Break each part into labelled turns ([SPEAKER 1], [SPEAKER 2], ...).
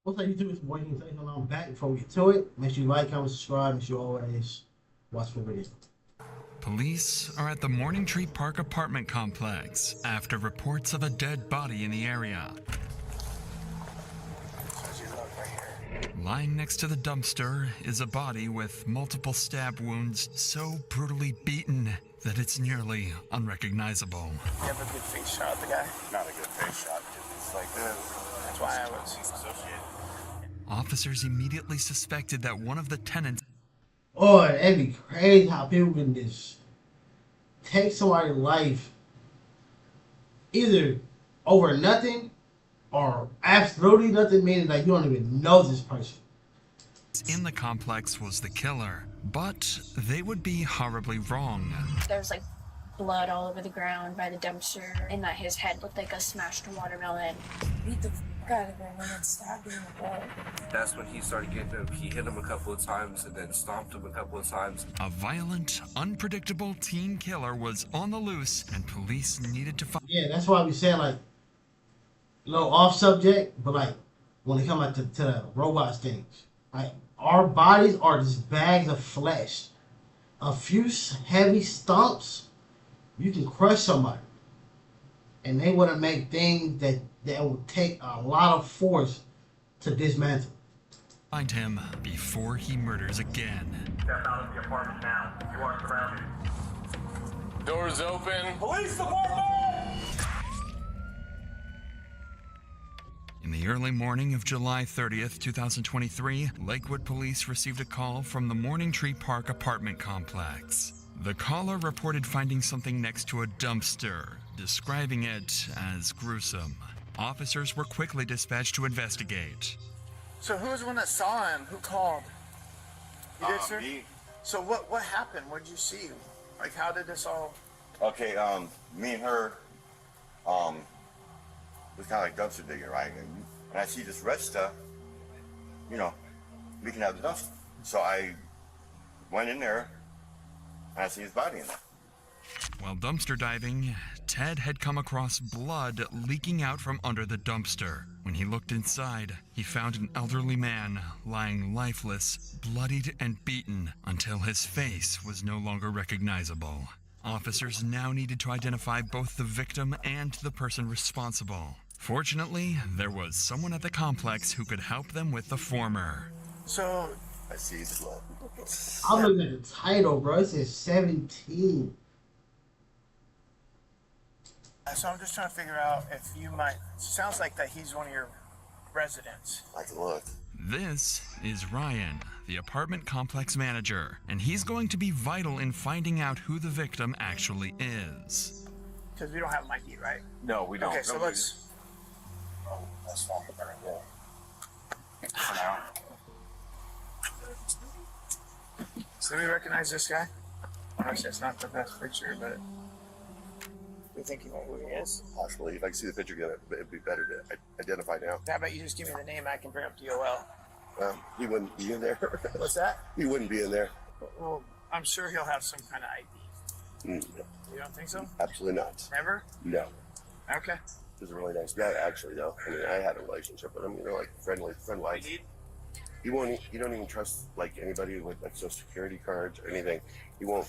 [SPEAKER 1] What's that YouTube is waiting things on back before we get to it. Make sure you like, comment, subscribe, make sure you always watch the video.
[SPEAKER 2] Police are at the Morning Tree Park apartment complex after reports of a dead body in the area. Lying next to the dumpster is a body with multiple stab wounds so brutally beaten that it's nearly unrecognizable.
[SPEAKER 3] You have a good face shot of the guy?
[SPEAKER 4] Not a good face shot. It's like this.
[SPEAKER 3] That's why I was associated.
[SPEAKER 2] Officers immediately suspected that one of the tenants.
[SPEAKER 1] Oh, that'd be crazy how people can just take somebody's life either over nothing or absolutely nothing, meaning like you don't even know this person.
[SPEAKER 2] In the complex was the killer, but they would be horribly wrong.
[SPEAKER 5] There was like blood all over the ground by the dumpster, and that his head looked like a smashed watermelon.
[SPEAKER 6] Beat the f out of him and then stabbed him in the butt.
[SPEAKER 7] That's when he started getting him. He hit him a couple of times and then stomped him a couple of times.
[SPEAKER 2] A violent, unpredictable teen killer was on the loose, and police needed to find.
[SPEAKER 1] Yeah, that's why we said like a little off subject, but like when it comes out to the robots things, like our bodies are just bags of flesh. A few heavy stomps, you can crush somebody, and they want to make things that will take a lot of force to dismantle.
[SPEAKER 2] Find him before he murders again.
[SPEAKER 8] Step out of the apartment now. You are surrounded.
[SPEAKER 4] Doors open.
[SPEAKER 8] Police department!
[SPEAKER 2] In the early morning of July 30th, 2023, Lakewood police received a call from the Morning Tree Park apartment complex. The caller reported finding something next to a dumpster, describing it as gruesome. Officers were quickly dispatched to investigate.
[SPEAKER 3] So who was the one that saw him? Who called? You did, sir?
[SPEAKER 4] Me.
[SPEAKER 3] So what happened? What did you see? Like, how did this all...
[SPEAKER 4] Okay, me and her, was kind of like dumpster digging, right? And I see this red stuff, you know, we can have the dumpster. So I went in there, and I see his body in there.
[SPEAKER 2] While dumpster diving, Ted had come across blood leaking out from under the dumpster. When he looked inside, he found an elderly man lying lifeless, bloodied and beaten until his face was no longer recognizable. Officers now needed to identify both the victim and the person responsible. Fortunately, there was someone at the complex who could help them with the former.
[SPEAKER 3] So...
[SPEAKER 4] I see his blood.
[SPEAKER 1] I'm looking at the title, bro. It says 17.
[SPEAKER 3] So I'm just trying to figure out if you might... Sounds like that he's one of your residents.
[SPEAKER 4] I can look.
[SPEAKER 2] This is Ryan, the apartment complex manager, and he's going to be vital in finding out who the victim actually is.
[SPEAKER 3] Because we don't have Mikey, right?
[SPEAKER 7] No, we don't.
[SPEAKER 3] Okay, so let's...
[SPEAKER 4] Oh, that's fine. Yeah.
[SPEAKER 7] For now.
[SPEAKER 3] So do we recognize this guy? Obviously, it's not the best picture, but... We think you know who he is?
[SPEAKER 4] Possibly. If I can see the picture again, it'd be better to identify now.
[SPEAKER 3] How about you just give me the name, I can bring up DOL.
[SPEAKER 4] He wouldn't be in there.
[SPEAKER 3] What's that?
[SPEAKER 4] He wouldn't be in there.
[SPEAKER 3] Well, I'm sure he'll have some kind of ID.
[SPEAKER 4] No,
[SPEAKER 3] You don't think so?
[SPEAKER 4] absolutely not.
[SPEAKER 3] Never?
[SPEAKER 4] No.
[SPEAKER 3] Okay.
[SPEAKER 4] He's a really nice guy, actually, though. I mean, I had a relationship with him, you know, like friend-like. He don't even trust like anybody with like social security cards or anything. He won't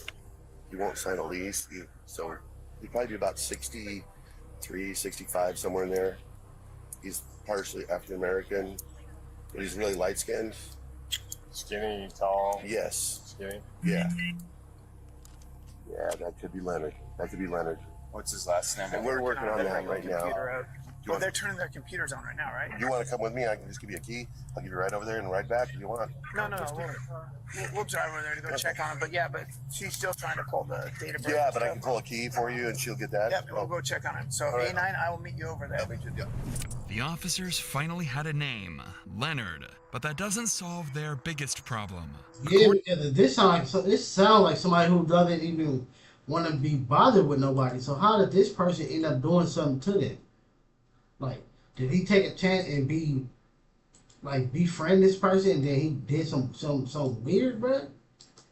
[SPEAKER 4] sign a lease. So he'd probably be about 63, 65, somewhere in there. He's partially African American, but he's really light skinned.
[SPEAKER 9] Skinny, tall.
[SPEAKER 4] Yes.
[SPEAKER 9] Skinny.
[SPEAKER 4] Yeah. Yeah, that could be Leonard.
[SPEAKER 9] What's his last name?
[SPEAKER 4] And we're working on that right now.
[SPEAKER 3] Well, they're turning their computers on right now, right?
[SPEAKER 4] You want to come with me? I can just give you a key. I'll give you a ride over there and ride back if you want.
[SPEAKER 3] No. We'll drive over there to go check on it. But yeah, but she's still trying to pull the data.
[SPEAKER 4] Yeah, but I can pull a key for you and she'll get that.
[SPEAKER 3] Yep, we'll go check on it. So
[SPEAKER 4] right.
[SPEAKER 3] A9, I will meet you over there.
[SPEAKER 2] The officers finally had a name, Leonard, but that doesn't solve their biggest problem.
[SPEAKER 1] Yeah, because this sounds like somebody who doesn't even want to be bothered with nobody. So how did this person end up doing something to them? Like, did he take a chance and befriend this person and then he did some weird, bro?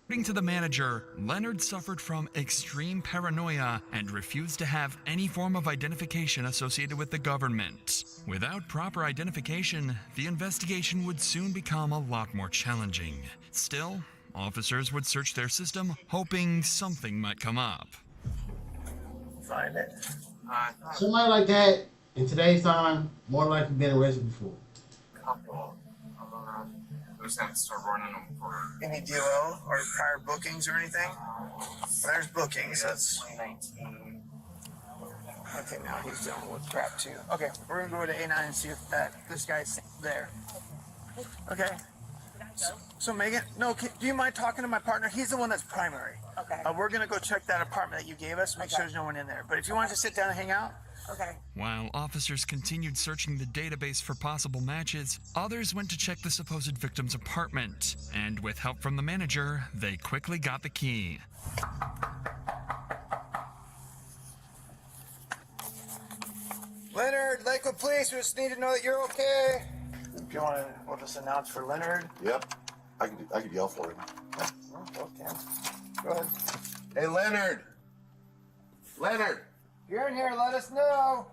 [SPEAKER 2] According to the manager, Leonard suffered from extreme paranoia and refused to have any form of identification associated with the government. Without proper identification, the investigation would soon become a lot more challenging. Still, officers would search their system, hoping something might come up.
[SPEAKER 3] Find it.
[SPEAKER 1] Somebody like that in today's time, more likely been arrested before.
[SPEAKER 7] Couple. We just have to start running them for
[SPEAKER 3] Any DOL or prior bookings or anything? There's bookings. That's
[SPEAKER 7] 2019.
[SPEAKER 3] okay. Now he's dealing with crap too. Okay, we're gonna go to A9 and see if this guy's there. Okay. So Megan, no, do you mind talking to my partner? He's the one that's primary.
[SPEAKER 6] Okay.
[SPEAKER 3] We're gonna go check that apartment that you gave us, make sure there's no one in there. But if you want to sit down and hang out,
[SPEAKER 6] Okay.
[SPEAKER 2] While officers continued searching the database for possible matches, others went to check the supposed victim's apartment, and with help from the manager, they quickly got the key.
[SPEAKER 3] Leonard, Lakewood Police, we just need to know that you're okay. If you want to, we'll just announce for Leonard.
[SPEAKER 4] Yep. I could yell for him.
[SPEAKER 3] Okay. Go ahead.
[SPEAKER 4] Hey, Leonard. Leonard.
[SPEAKER 3] If you're in here, let us know.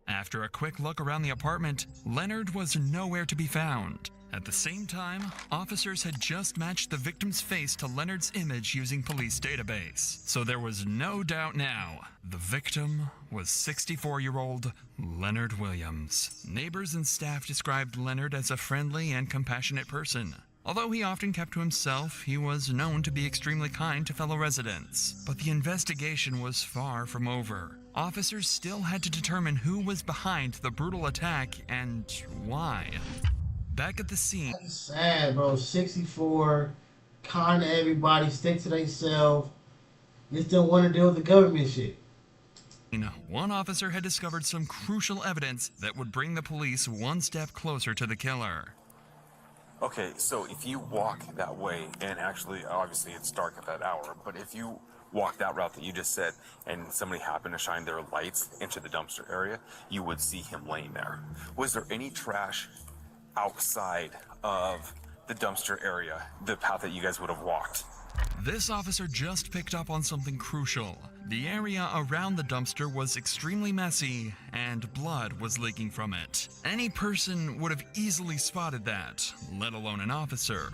[SPEAKER 2] After a quick look around the apartment, Leonard was nowhere to be found. At the same time, officers had just matched the victim's face to Leonard's image using police database. So there was no doubt now. The victim was 64-year-old Leonard Williams. Neighbors and staff described Leonard as a friendly and compassionate person. Although he often kept to himself, he was known to be extremely kind to fellow residents. But the investigation was far from over. Officers still had to determine who was behind the brutal attack and why. Back at the scene,
[SPEAKER 1] That's sad, bro. 64, kind to everybody, stick to themselves. Just don't want to deal with the government shit.
[SPEAKER 2] one officer had discovered some crucial evidence that would bring the police one step closer to the killer.
[SPEAKER 9] Okay, so if you walk that way, and actually, obviously it's dark at that hour, but if you walk that route that you just said, and somebody happened to shine their lights into the dumpster area, you would see him laying there. Was there any trash outside of the dumpster area, the path that you guys would have walked?
[SPEAKER 2] This officer just picked up on something crucial. The area around the dumpster was extremely messy, and blood was leaking from it. Any person would have easily spotted that, let alone an officer.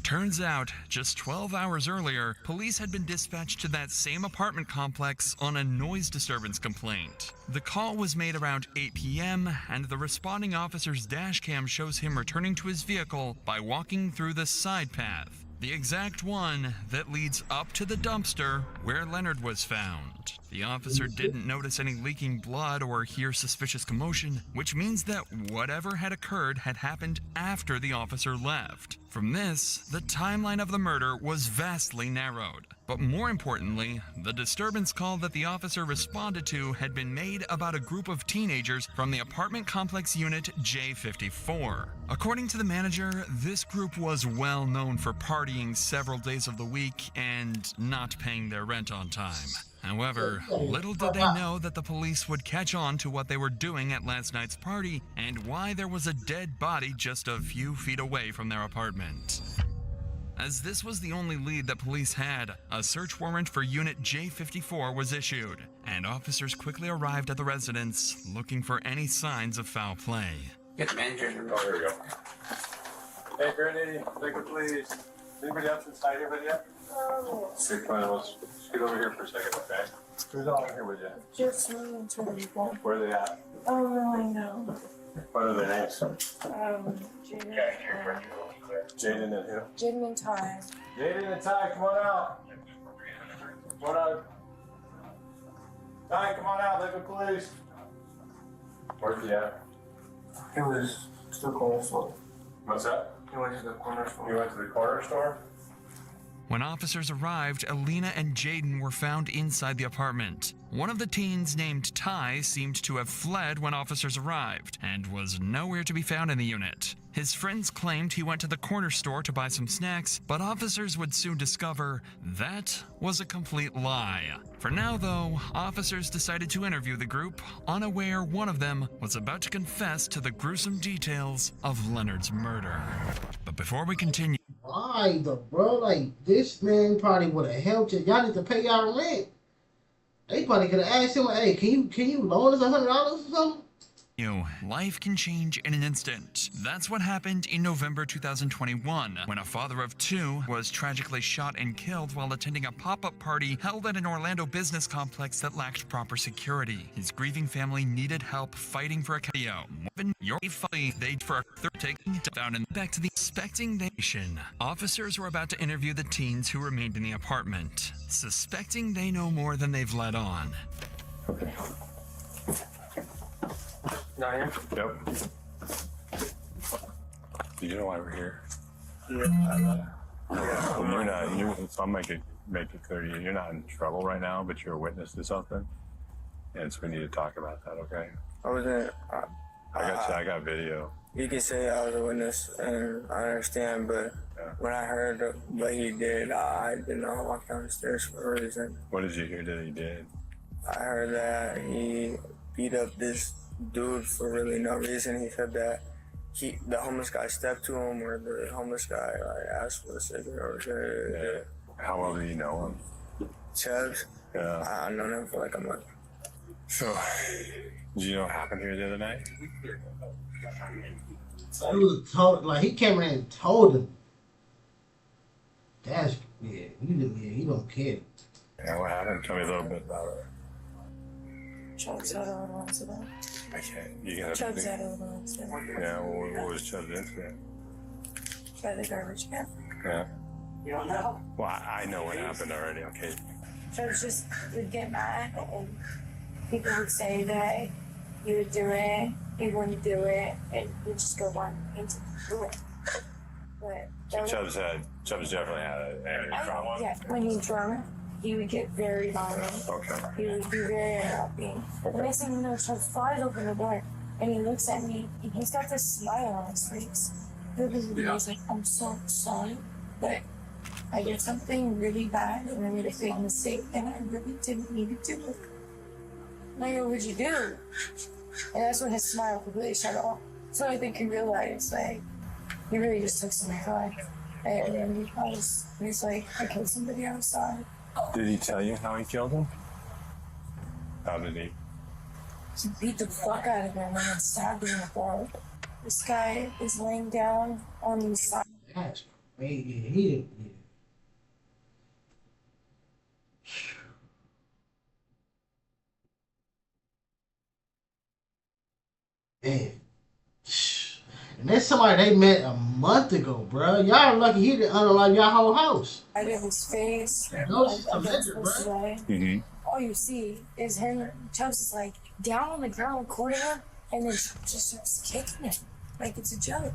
[SPEAKER 2] Turns out, just 12 hours earlier, police had been dispatched to that same apartment complex on a noise disturbance complaint. The call was made around 8 p.m., and the responding officer's dash cam shows him returning to his vehicle by walking through the side path. The exact one that leads up to the dumpster where Leonard was found. The officer didn't notice any leaking blood or hear suspicious commotion, which means that whatever had occurred had happened after the officer left. From this, the timeline of the murder was vastly narrowed. But more importantly, the disturbance call that the officer responded to had been made about a group of teenagers from the apartment complex unit J54. According to the manager, this group was well known for partying several days of the week and not paying their rent on time. However, little did they know that the police would catch on to what they were doing at last night's party and why there was a dead body just a few feet away from their apartment. As this was the only lead that police had, a search warrant for Unit J54 was issued, and officers quickly arrived at the residence looking for any signs of foul play.
[SPEAKER 3] Get the manager in the room.
[SPEAKER 9] Oh, here we go. Hey, Granny, Lakewood Police. Anybody else inside here with you? Big fine, let's get over here for a second, okay? Who's all in here with you?
[SPEAKER 6] Just me and two people.
[SPEAKER 9] Where are they at?
[SPEAKER 6] I don't really know.
[SPEAKER 9] What are their names?
[SPEAKER 6] Jaden.
[SPEAKER 9] Jaden and who?
[SPEAKER 6] Jaden and Ty.
[SPEAKER 9] Jaden and Ty, come on out. What up? Ty, come on out, Lakewood Police. Where's he at?
[SPEAKER 3] It was to the corner store.
[SPEAKER 9] What's that?
[SPEAKER 3] He went to the corner store.
[SPEAKER 9] You went to the corner store?
[SPEAKER 2] When officers arrived, Alina and Jaden were found inside the apartment. One of the teens, named Ty, seemed to have fled when officers arrived and was nowhere to be found in the unit. His friends claimed he went to the corner store to buy some snacks, but officers would soon discover that was a complete lie. For now, though, officers decided to interview the group, unaware one of them was about to confess to the gruesome details of Leonard's murder. But before we continue,
[SPEAKER 1] Why though, bro? Like, this man probably would have helped you. Y'all need to pay y'all rent. They probably could have asked him, hey, can you loan us $100 or something?
[SPEAKER 2] life can change in an instant. That's what happened in November 2021, when a father of two was tragically shot and killed while attending a pop-up party held at an Orlando business complex that lacked proper security. His grieving family needed help fighting for a cameo. Marvin, your family, they for a third taking down and back to the expecting nation. Officers were about to interview the teens who remained in the apartment, suspecting they know more than they've let on.
[SPEAKER 7] Okay.
[SPEAKER 10] Yep.
[SPEAKER 11] Do you know why we're here?
[SPEAKER 10] Yeah.
[SPEAKER 11] Well, you're not. So I'll make it clear to you. You're not in trouble right now, but you're a witness to something, and so we need to talk about that. Okay?
[SPEAKER 10] I wasn't.
[SPEAKER 11] I got video.
[SPEAKER 10] You can say I was a witness, and I understand, but when I heard what he did, I did not walk down the stairs for a reason.
[SPEAKER 11] What did you hear that he did?
[SPEAKER 10] I heard that he beat up this dude for really no reason. He said that the homeless guy stepped to him, or the homeless guy asked for a cigarette or
[SPEAKER 11] How well do you know him?
[SPEAKER 10] Chubbs.
[SPEAKER 11] Yeah.
[SPEAKER 10] I've known him for like a month.
[SPEAKER 11] So, did you know what happened here the other night?
[SPEAKER 1] He was told, like, he came in and told him. That's, he don't care.
[SPEAKER 11] Yeah, what happened? Tell me a little bit about it.
[SPEAKER 6] Chubbs had a little incident.
[SPEAKER 11] I can't. You gotta.
[SPEAKER 6] Chubbs had a little incident.
[SPEAKER 11] Yeah. What was Chubb's incident?
[SPEAKER 6] By the garbage can.
[SPEAKER 11] Yeah.
[SPEAKER 6] You don't know?
[SPEAKER 11] Well, I know what happened already. Okay.
[SPEAKER 6] Chubbs just would get mad, and people would say that he would do it, he wouldn't do it, and he'd just go on into do it. But
[SPEAKER 11] So Chubbs definitely had an anger problem.
[SPEAKER 6] yeah, when he's drunk, he would get very violent.
[SPEAKER 11] Okay.
[SPEAKER 6] He would be very unhappy. The next thing you know, Chubbs flies open the door, and he looks at me, and he's got this smile on his face. He's like, I'm so sorry, but I did something really bad, and I made a big mistake, and I really didn't need to do it. And I go, what'd you do? And that's when his smile completely shut off. So I think he realized, like, he really just took some time. And then he's like, I killed somebody outside.
[SPEAKER 11] Did he tell you how he killed him? How did he?
[SPEAKER 6] He beat the fuck out of him and then stabbed him in the throat. This guy is laying down on the side.
[SPEAKER 1] That's crazy. He didn't. Man. And that's somebody they met a month ago, bro. Y'all lucky he didn't unalive your whole house.
[SPEAKER 6] Out of his face.
[SPEAKER 11] Mm-hmm.
[SPEAKER 6] All you see is him, Chubbs is like down on the ground recording him, and then just starts kicking him like it's a joke.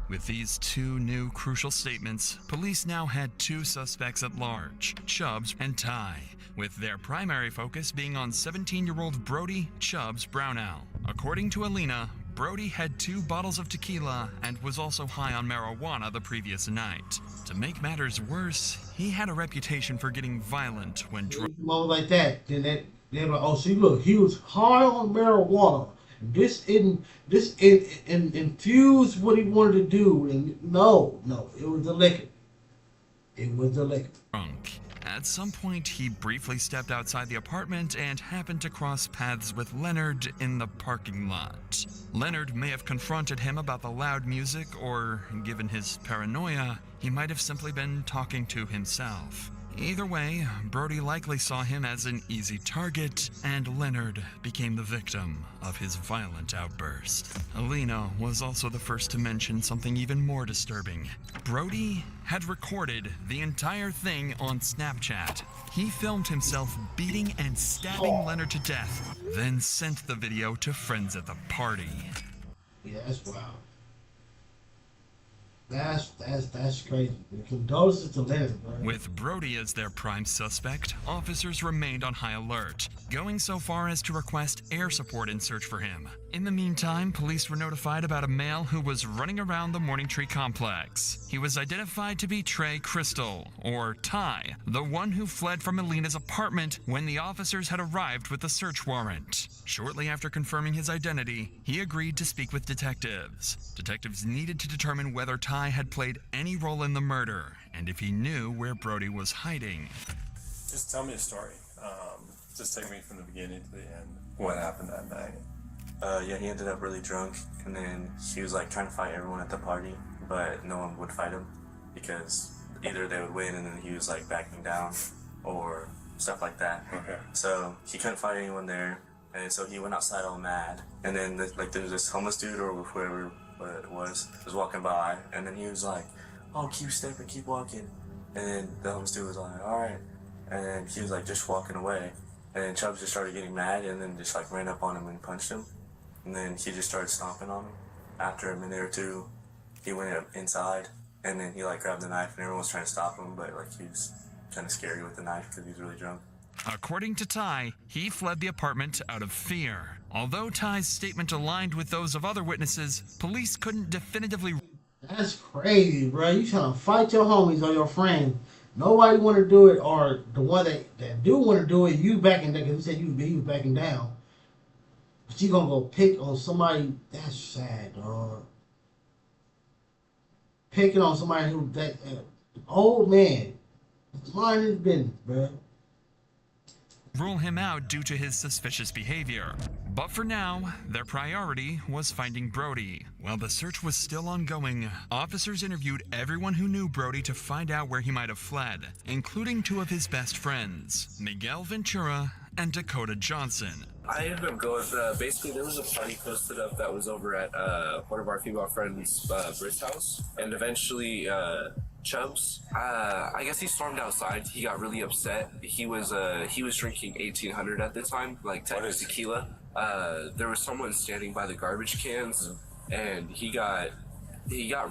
[SPEAKER 2] With these two new crucial statements, police now had two suspects at large, Chubbs and Ty, with their primary focus being on 17-year-old Brody Chubbs Brownell. According to Alina, Brody had 2 bottles of tequila and was also high on marijuana the previous night. To make matters worse, he had a reputation for getting violent when drunk.
[SPEAKER 1] Like that, then they're like, oh, see, look, he was high on marijuana. This infused what he wanted to do, and no, it was the liquor. It was the liquor.
[SPEAKER 2] Drunk. At some point, he briefly stepped outside the apartment and happened to cross paths with Leonard in the parking lot. Leonard may have confronted him about the loud music, or, given his paranoia, he might have simply been talking to himself. Either way, Brody likely saw him as an easy target, and Leonard became the victim of his violent outburst. Alina was also the first to mention something even more disturbing. Brody had recorded the entire thing on Snapchat. He filmed himself beating and stabbing Leonard to death, then sent the video to friends at the party.
[SPEAKER 1] Yeah, that's wild. That's crazy. Condolences to Leonard, bro.
[SPEAKER 2] With Brody as their prime suspect, officers remained on high alert, going so far as to request air support in search for him. In the meantime, police were notified about a male who was running around the Morning Tree complex. He was identified to be Trey Crystal, or Ty, the one who fled from Alina's apartment when the officers had arrived with the search warrant. Shortly after confirming his identity, he agreed to speak with detectives. Detectives needed to determine whether Ty had played any role in the murder, and if he knew where Brody was hiding.
[SPEAKER 11] Just tell me a story. Just take me from the beginning to the end. What happened that night?
[SPEAKER 12] Yeah, he ended up really drunk, and then he was like trying to fight everyone at the party, but no one would fight him because either they would win and then he was like backing down or stuff like that.
[SPEAKER 11] Okay.
[SPEAKER 12] So he couldn't fight anyone there, and so he went outside all mad. And then there was this homeless dude or whoever it was walking by, and then he was like, "Oh, keep stepping, keep walking." And then the homeless dude was like, "All right," and then he was like just walking away. And then Chubbs just started getting mad and then just like ran up on him and punched him. And then he just started stomping on him. After a minute or two, he went up inside and then he like grabbed the knife and everyone was trying to stop him, but like he was kind of scary with the knife because he was really drunk.
[SPEAKER 2] According to Ty, he fled the apartment out of fear. Although Ty's statement aligned with those of other witnesses, police couldn't definitively.
[SPEAKER 1] That's crazy, bro. You trying to fight your homies or your friends. Nobody want to do it, or the one that do want to do it, you backing down. Because you said you backing down. But you going to go pick on somebody. That's sad, dog. Picking on somebody who, old man. Mind his business, bro.
[SPEAKER 2] Rule him out due to his suspicious behavior. But for now, their priority was finding Brody. While the search was still ongoing, officers interviewed everyone who knew Brody to find out where he might have fled, including two of his best friends, Miguel Ventura and Dakota Johnson.
[SPEAKER 7] I ended up going, basically there was a party posted up that was over at one of our female friends' Britt's house, and eventually Chubbs, I guess he stormed outside. He got really upset. He was drinking 1800 at the time, like Texas tequila. There was someone standing by the garbage cans, and he got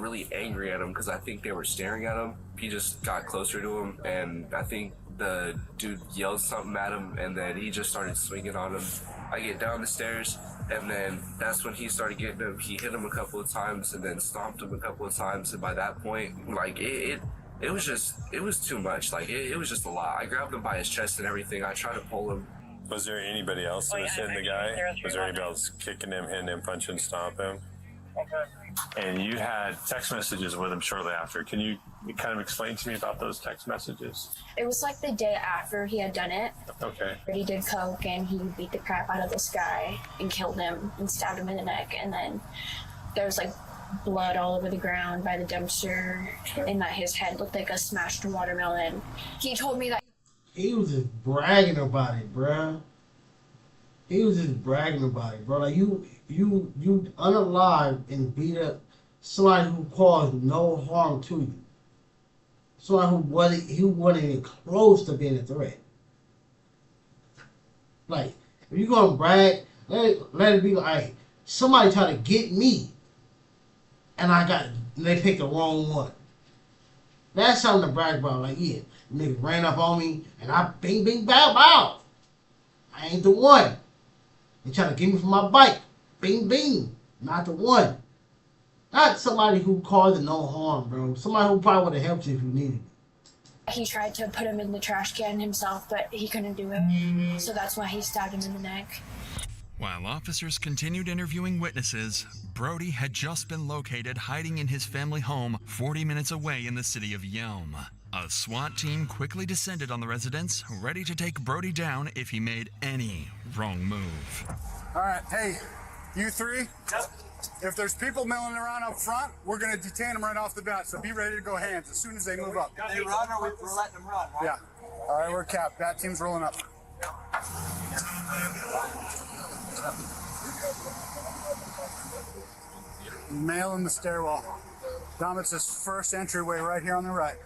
[SPEAKER 7] really angry at him because I think they were staring at him. He just got closer to him, and I think the dude yelled something at him, and then he just started swinging on him. I get down the stairs, and then that's when he started getting him. He hit him a couple of times, and then stomped him a couple of times. And by that point, like it was too much. Like it was just a lot. I grabbed him by his chest and everything. I tried to pull him.
[SPEAKER 11] Was there anybody else that was hitting the guy? Was there anybody else kicking him, hitting him, punching, stomping him? And you had text messages with him shortly after. Can you kind of explain to me about those text messages?
[SPEAKER 5] It was like the day after he had done it.
[SPEAKER 11] Okay.
[SPEAKER 5] He did coke and he beat the crap out of this guy and killed him and stabbed him in the neck. And then there was like blood all over the ground by the dumpster, and that his head looked like a smashed watermelon. He told me that
[SPEAKER 1] he was just bragging about it, bruh. He was just bragging about it, bro. Like you unalive and beat up somebody who caused no harm to you. Somebody who wasn't even close to being a threat. Like, if you're gonna brag, let it be like somebody tried to get me, and they picked the wrong one. That's something to brag about. Like, yeah, nigga ran up on me, and I bing, bing, bow, bow. I ain't the one. They try to get me from my bike. Bing, bing. Not the one. Not somebody who caused no harm, bro. Somebody who probably would have helped you if you needed it.
[SPEAKER 5] he tried to put him in the trash can himself, but he couldn't do it. So that's why he stabbed him in the neck.
[SPEAKER 2] While officers continued interviewing witnesses, Brody had just been located hiding in his family home 40 minutes away in the city of Yelm. A SWAT team quickly descended on the residence, ready to take Brody down if he made any wrong move.
[SPEAKER 13] All right, hey, you three? Yep. If there's people milling around up front, we're going to detain them right off the bat, so be ready to go hands as soon as they move up.
[SPEAKER 3] They run or we're letting them run, right?
[SPEAKER 13] Yeah. All right, we're capped. Bat team's rolling up. Male in the stairwell. Dom, it's this first entryway right here on the right.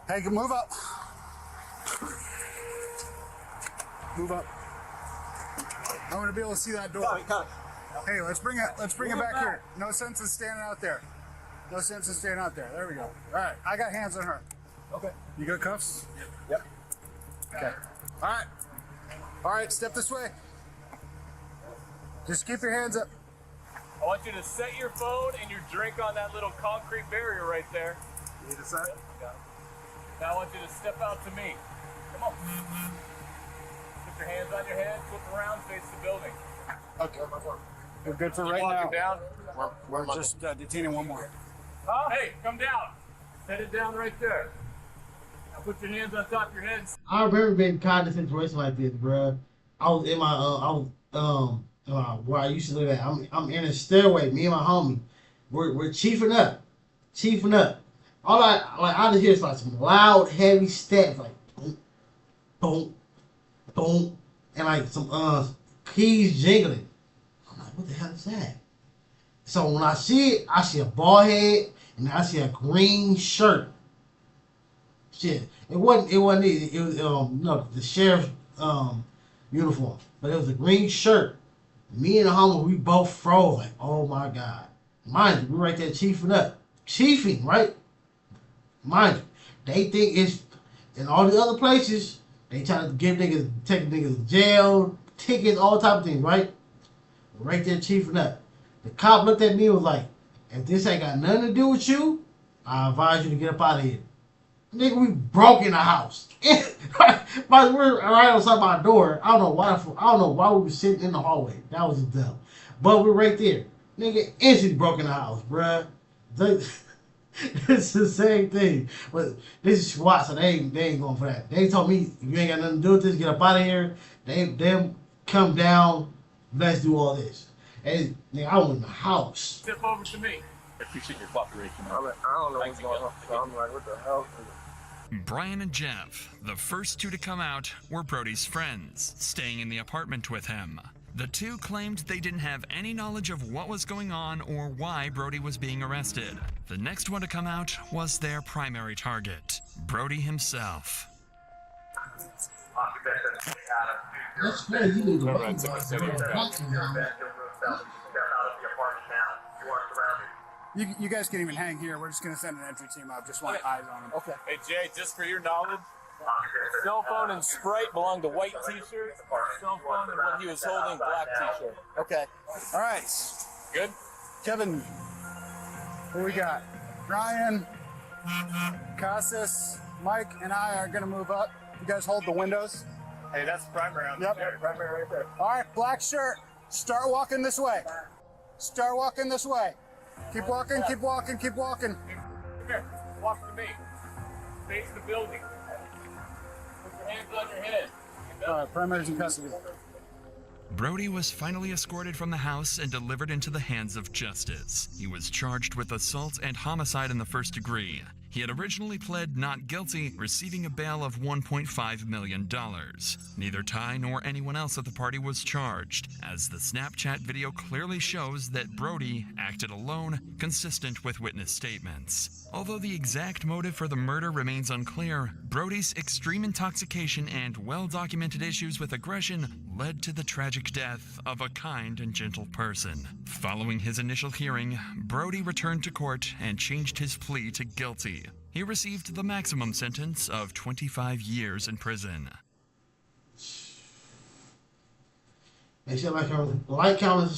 [SPEAKER 13] Hey, move up. Move up. I want to be able to see that door. Hey, let's bring it back here. No sense in standing out there. No sense in standing out there. There we go. All right, I got hands on her. Okay. You got cuffs? Yep. Okay. All right. All right, step this way. Just keep your hands up.
[SPEAKER 8] I want you to set your phone and your drink on that little concrete barrier right there.
[SPEAKER 13] You need a set?
[SPEAKER 8] Now I want you to step out to me. Come on. Put your hands on your head, flip around, face the building.
[SPEAKER 13] Okay. We're good for
[SPEAKER 8] Keep
[SPEAKER 13] right
[SPEAKER 8] walking
[SPEAKER 13] now.
[SPEAKER 8] down.
[SPEAKER 13] We're just detaining one more.
[SPEAKER 8] Hey, come down. Set it down right there. Now put your hands on top of your head.
[SPEAKER 1] I remember being caught in a situation like this, bruh. I was in my where I used to live at. I'm in a stairway. Me and my homie, we're chiefing up. All I just hear is like some loud, heavy steps, like boom, boom, boom, and like some keys jingling. I'm like, what the hell is that? So when I see it, I see a bald head and I see a green shirt. Shit, it wasn't it was no, the sheriff's uniform, but it was a green shirt. Me and the homie, we both froze like, oh my god. Mind you, we right there chiefing, right? Mind you, they think it's in all the other places. They try to give niggas, take niggas to jail, tickets, all type of things, right? We're right there chiefing up. The cop looked at me and was like, if this ain't got nothing to do with you, I advise you to get up out of here. Nigga, we broke in the house. But we're right outside my door. I don't know why we were sitting in the hallway. That was just dumb. But we're right there. Nigga, instantly broke in the house, bruh. It's the same thing. But this is SWAT, so they ain't going for that. They told me, if you ain't got nothing to do with this, get up out of here. They come down, let's do all this. And nigga, I was in the house.
[SPEAKER 8] Step over to me. I appreciate your cooperation.
[SPEAKER 10] I don't know what's going on. So I'm like, what the hell?
[SPEAKER 2] Brian and Jeff, the first two to come out, were Brody's friends, staying in the apartment with him. The two claimed they didn't have any knowledge of what was going on or why Brody was being arrested. The next one to come out was their primary target, Brody himself.
[SPEAKER 1] That's crazy. You
[SPEAKER 13] You guys can even hang here. We're just going to send an entry team up. Just want eyes on them.
[SPEAKER 8] Okay. Hey, Jay, just for your knowledge, cell phone and Sprite belong to white t-shirt. Cell phone and what he was holding, black t-shirt.
[SPEAKER 13] Okay. All right.
[SPEAKER 8] Good?
[SPEAKER 13] Kevin, what we got? Ryan, Casas, Mike, and I are going to move up. You guys hold the windows.
[SPEAKER 8] Hey, that's primary on
[SPEAKER 13] Yep.
[SPEAKER 8] Primary right there.
[SPEAKER 13] All right, black shirt. Start walking this way. Start walking this way. Keep walking, keep walking, keep walking.
[SPEAKER 8] Here, walk to me. Face the building. Put your hands on your head.
[SPEAKER 13] All right, primary's in custody.
[SPEAKER 2] Brody was finally escorted from the house and delivered into the hands of justice. He was charged with assault and homicide in the first degree. He had originally pled not guilty, receiving a bail of $1.5 million. Neither Ty nor anyone else at the party was charged, as the Snapchat video clearly shows that Brody acted alone, consistent with witness statements. Although the exact motive for the murder remains unclear, Brody's extreme intoxication and well-documented issues with aggression led to the tragic death of a kind and gentle person. Following his initial hearing, Brody returned to court and changed his plea to guilty. He received the maximum sentence of 25 years in prison.
[SPEAKER 1] Make sure like, comment,